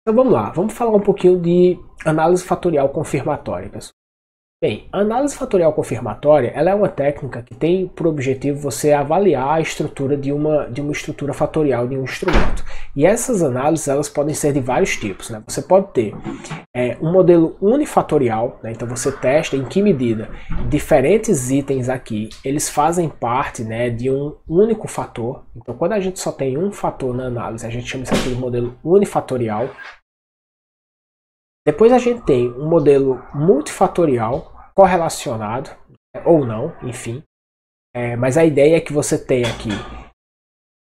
Então vamos lá, vamos falar um pouquinho de análise fatorial confirmatória, pessoal. Bem, a análise fatorial confirmatória ela é uma técnica que tem por objetivo você avaliar a estrutura de uma estrutura fatorial de um instrumento. E essas análises elas podem ser de vários tipos, né? Você pode ter um modelo unifatorial, né? Então você testa em que medida diferentes itens aqui eles fazem parte, né, de um único fator. Então quando a gente só tem um fator na análise, a gente chama isso aqui de modelo unifatorial. Depois a gente tem um modelo multifatorial correlacionado, ou não, enfim. Mas a ideia é que você tem aqui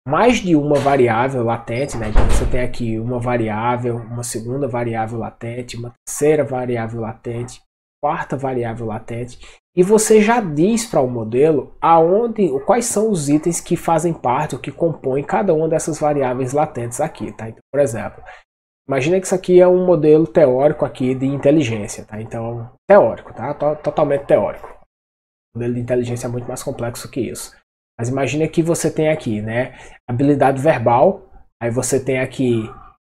mais de uma variável latente, né? Então você tem aqui uma variável, uma segunda variável latente, uma terceira variável latente, quarta variável latente, e você já diz para o modelo quais são os itens que fazem parte, ou que compõem cada uma dessas variáveis latentes aqui, tá? Então, por exemplo, imagina que isso aqui é um modelo teórico aqui de inteligência, tá? Então, teórico, tá? Totalmente teórico. O modelo de inteligência é muito mais complexo que isso. Mas imagina que você tem aqui, né, habilidade verbal, aí você tem aqui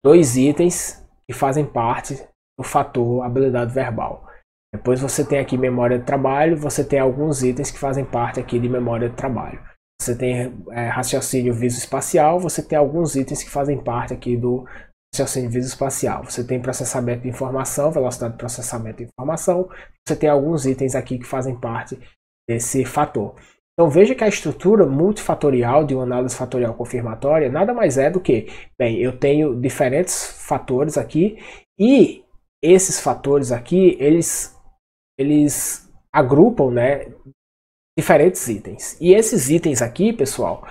dois itens que fazem parte do fator habilidade verbal. Depois você tem aqui memória de trabalho, você tem alguns itens que fazem parte aqui de memória de trabalho. Você tem raciocínio visoespacial, você tem alguns itens que fazem parte aqui do raciocínio visoespacial. Você tem processamento de informação, velocidade de processamento de informação. Você tem alguns itens aqui que fazem parte desse fator. Então veja que a estrutura multifatorial de uma análise fatorial confirmatória nada mais é do que, bem, eu tenho diferentes fatores aqui e esses fatores aqui, eles agrupam, né, diferentes itens. E esses itens aqui, pessoal,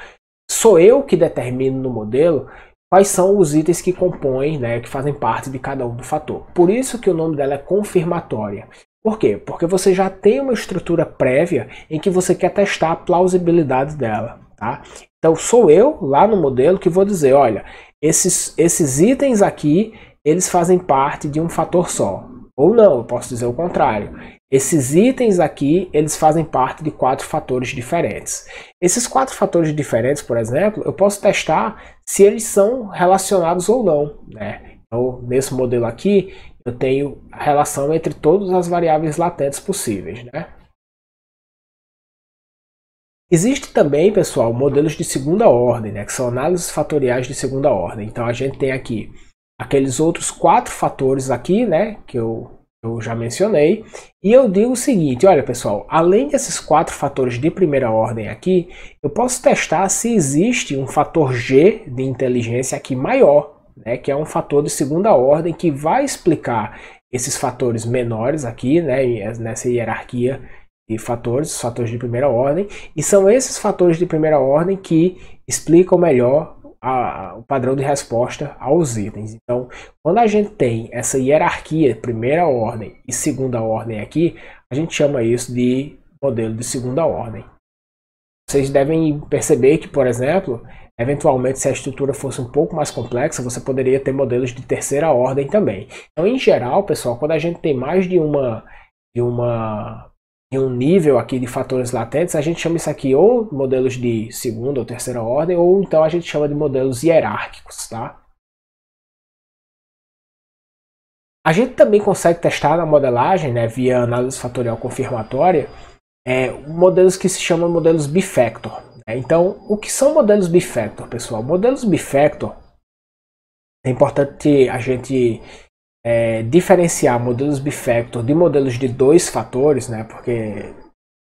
sou eu que determino no modelo quais são os itens que compõem, né, que fazem parte de cada um do fator. Por isso que o nome dela é confirmatória. Por quê? Porque você já tem uma estrutura prévia em que você quer testar a plausibilidade dela, tá? Então sou eu lá no modelo que vou dizer, olha, esses itens aqui, eles fazem parte de um fator só. Ou não, eu posso dizer o contrário. Esses itens aqui, eles fazem parte de 4 fatores diferentes. Esses 4 fatores diferentes, por exemplo, eu posso testar se eles são relacionados ou não, né? Então, nesse modelo aqui, eu tenho a relação entre todas as variáveis latentes possíveis, né? Existe também, pessoal, modelos de segunda ordem, né? Que são análises fatoriais de segunda ordem. Então, a gente tem aqui aqueles outros 4 fatores aqui, né? Que eu já mencionei. E eu digo o seguinte, olha pessoal, além desses 4 fatores de primeira ordem aqui, eu posso testar se existe um fator G de inteligência aqui maior, né, que é um fator de segunda ordem que vai explicar esses fatores menores aqui, né, nessa hierarquia de fatores, os fatores de primeira ordem, e são esses fatores de primeira ordem que explicam melhor o padrão de resposta aos itens. Então, quando a gente tem essa hierarquia, primeira ordem e segunda ordem aqui, a gente chama isso de modelo de segunda ordem. Vocês devem perceber que, por exemplo, eventualmente se a estrutura fosse um pouco mais complexa, você poderia ter modelos de terceira ordem também. Então, em geral, pessoal, quando a gente tem mais de um nível aqui de fatores latentes, a gente chama isso aqui ou modelos de segunda ou terceira ordem, ou então a gente chama de modelos hierárquicos, tá? A gente também consegue testar na modelagem, né, via análise fatorial confirmatória, modelos que se chamam modelos bifactor. Né? Então, o que são modelos bifactor, pessoal? Modelos bifactor, é importante a gente diferenciar modelos bifactor de modelos de 2 fatores, né? Porque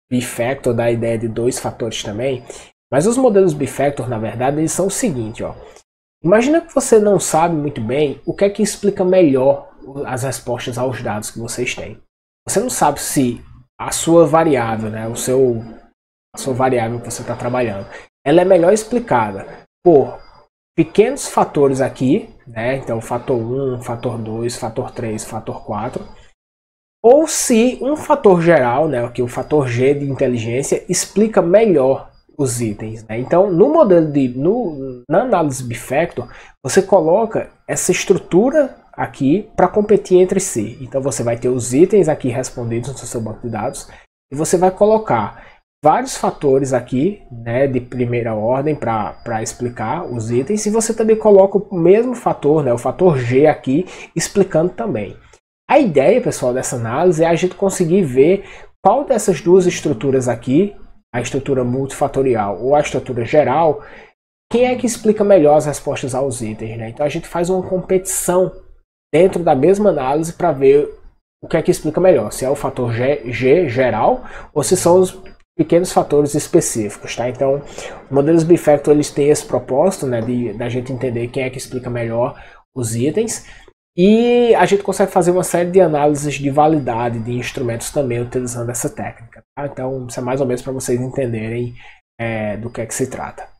bifactor dá a ideia de 2 fatores também. Mas os modelos bifactor, na verdade, eles são o seguinte, ó. Imagina que você não sabe muito bem o que é que explica melhor as respostas aos dados que vocês têm. Você não sabe se a sua variável, né, a sua variável que você está trabalhando, ela é melhor explicada por pequenos fatores aqui, né? Então fator 1, fator 2, fator 3, fator 4, ou se um fator geral, né, aqui o fator G de inteligência, explica melhor os itens, né? Então no modelo na análise bifactor, você coloca essa estrutura aqui para competir entre si. Então você vai ter os itens aqui respondidos no seu banco de dados e você vai colocar vários fatores aqui, né, de primeira ordem para explicar os itens, e você também coloca o mesmo fator, né, o fator G aqui, explicando também. A ideia, pessoal, dessa análise é a gente conseguir ver qual dessas duas estruturas aqui, a estrutura multifatorial ou a estrutura geral, quem é que explica melhor as respostas aos itens, né? Então a gente faz uma competição dentro da mesma análise para ver o que é que explica melhor, se é o fator G geral ou se são os pequenos fatores específicos, tá? Então, os modelos bifactor eles têm esse propósito, né, da gente entender quem é que explica melhor os itens. E a gente consegue fazer uma série de análises de validade de instrumentos também utilizando essa técnica. Tá? Então, isso é mais ou menos para vocês entenderem do que é que se trata.